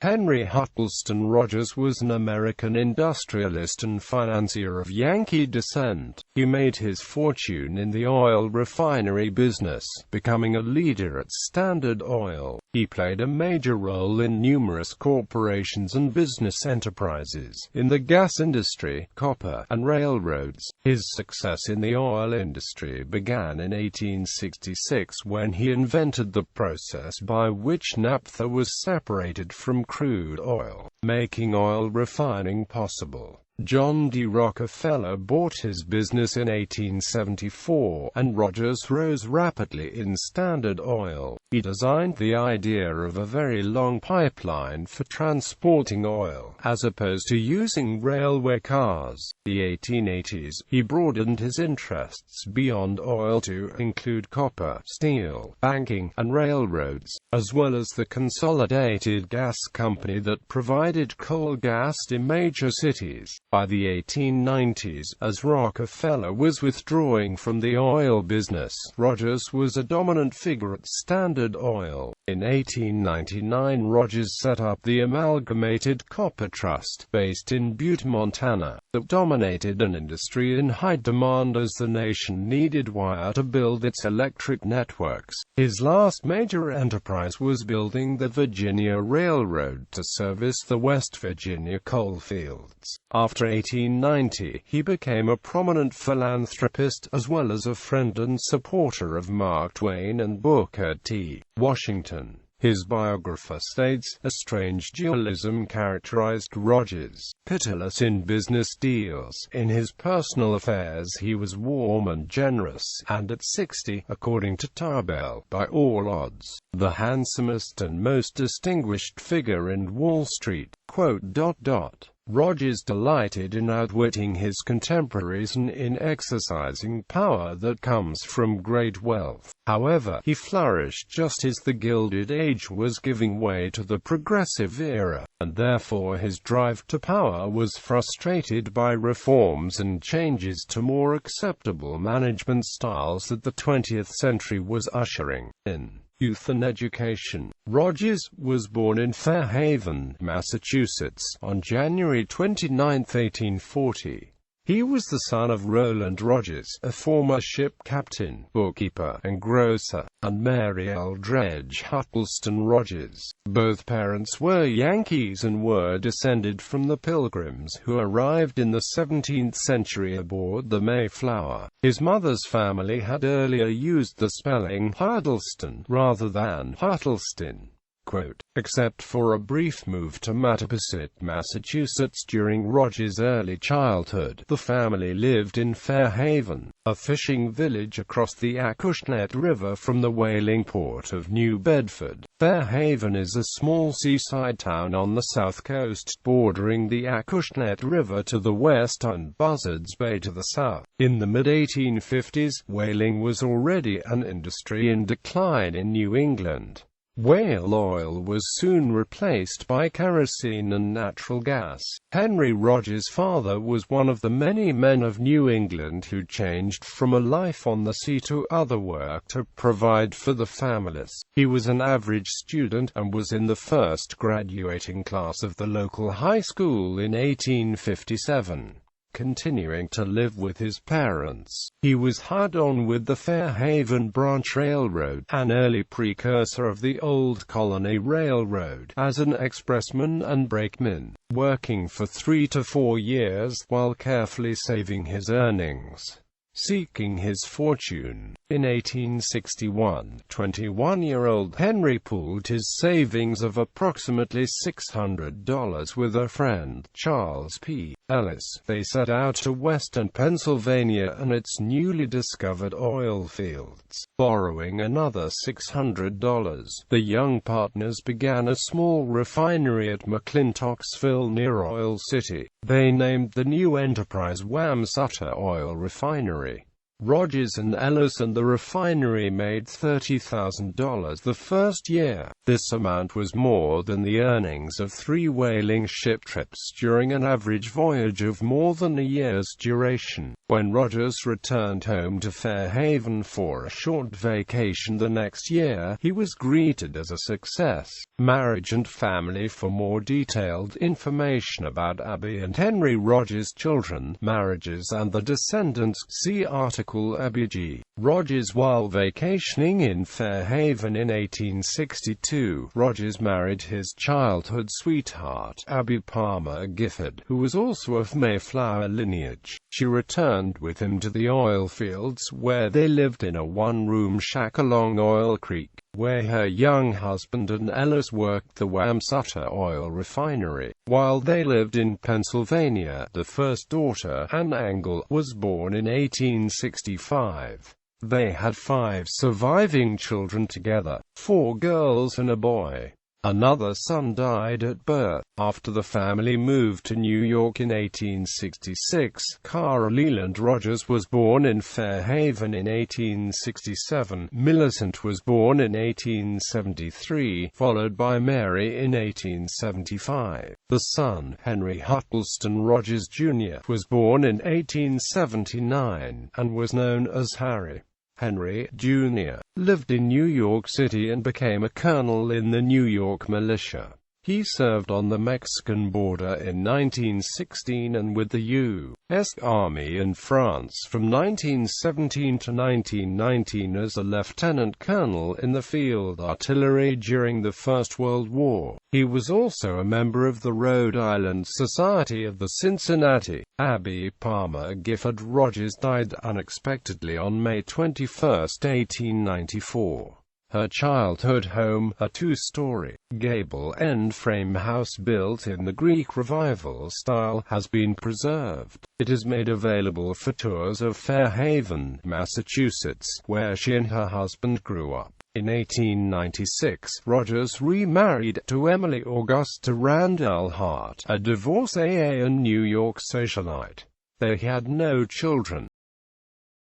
Henry Huttleston Rogers was an American industrialist and financier of Yankee descent. He made his fortune in the oil refinery business, becoming a leader at Standard Oil. He played a major role in numerous corporations and business enterprises in the gas industry, copper, and railroads. His success in the oil industry began in 1866 when he invented the process by which naptha was separated from crude oil, making oil refining possible. John D. Rockefeller bought his business in 1874, and Rogers rose rapidly in Standard Oil. He designed the idea of a very long pipeline for transporting oil, as opposed to using railway cars. In the 1880s, he broadened his interests beyond oil to include copper, steel, banking, and railroads, as well as the Consolidated Gas Company that provided coal gas to major cities. By the 1890s, as Rockefeller was withdrawing from the oil business, Rogers was a dominant figure at Standard Oil. In 1899, Rogers set up the Amalgamated Copper Trust, based in Butte, Montana, that dominated an industry in high demand as the nation needed wire to build its electric networks. His last major enterprise was building the Virginia Railroad to service the West Virginia coal fields. After 1890, he became a prominent philanthropist, as well as a friend and supporter of Mark Twain and Booker T. Washington. His biographer states, "A strange dualism characterized Rogers. Pitiless in business deals. In his personal affairs he was warm and generous, and at 60, according to Tarbell, by all odds, the handsomest and most distinguished figure in Wall Street." Rogers delighted in outwitting his contemporaries and in exercising power that comes from great wealth. However, he flourished just as the Gilded Age was giving way to the Progressive era, and therefore his drive to power was frustrated by reforms and changes to more acceptable management styles that the 20th century was ushering in. Youth and education. Rogers was born in Fairhaven, Massachusetts, on January 29, 1840. He was the son of Roland Rogers, a former ship captain, bookkeeper, and grocer, and Mary Eldredge Huttleston Rogers. Both parents were Yankees and were descended from the Pilgrims who arrived in the 17th century aboard the Mayflower. His mother's family had earlier used the spelling Huddleston rather than Huttleston. Except for a brief move to Mattapoisett, Massachusetts during Rogers' early childhood, the family lived in Fairhaven, a fishing village across the Acushnet River from the whaling port of New Bedford. Fairhaven is a small seaside town on the south coast, bordering the Acushnet River to the west and Buzzards Bay to the south. In the mid-1850s, whaling was already an industry in decline in New England. Whale oil was soon replaced by kerosene and natural gas. Henry Rogers' father was one of the many men of New England who changed from a life on the sea to other work to provide for the families. He was an average student, and was in the first graduating class of the local high school in 1857. Continuing to live with his parents, he was hired on with the Fairhaven Branch Railroad, an early precursor of the Old Colony Railroad, as an expressman and brakeman, working for 3 to 4 years, while carefully saving his earnings. Seeking his fortune. In 1861, 21-year-old Henry pooled his savings of approximately $600 with a friend, Charles P. Ellis. They set out to western Pennsylvania and its newly discovered oil fields. Borrowing another $600, the young partners began a small refinery at McClintocksville near Oil City. They named the new enterprise Wamsutter Oil Refinery. Rogers and Ellis and the refinery made $30,000 the first year. This amount was more than the earnings of 3 whaling ship trips during an average voyage of more than a year's duration. When Rogers returned home to Fairhaven for a short vacation the next year, he was greeted as a success. Marriage and family. For more detailed information about Abby and Henry Rogers' children, marriages and the descendants, see article Abby G. Rogers. While vacationing in Fairhaven in 1862, Rogers married his childhood sweetheart, Abby Palmer Gifford, who was also of Mayflower lineage. She returned with him to the oil fields, where they lived in a one-room shack along Oil Creek, where her young husband and Ellis worked the Wamsutter oil refinery. While they lived in Pennsylvania, the first daughter, Anne Angle, was born in 1865. They had 5 surviving children together, 4 girls and a boy. Another son died at birth. After the family moved to New York in 1866, Carl Leland Rogers was born in Fairhaven in 1867. Millicent was born in 1873, followed by Mary in 1875. The son, Henry Huttleston Rogers, Jr., was born in 1879, and was known as Harry. Henry, Jr., lived in New York City and became a colonel in the New York militia. He served on the Mexican border in 1916 and with the U.S. Army in France from 1917 to 1919 as a lieutenant colonel in the field artillery during the First World War. He was also a member of the Rhode Island Society of the Cincinnati. Abby Palmer Gifford Rogers died unexpectedly on May 21, 1894. Her childhood home, a 2-story, gable-end frame house built in the Greek Revival style, has been preserved. It is made available for tours of Fairhaven, Massachusetts, where she and her husband grew up. In 1896, Rogers remarried to Emily Augusta Randall Hart, a divorcee and New York socialite. They had no children.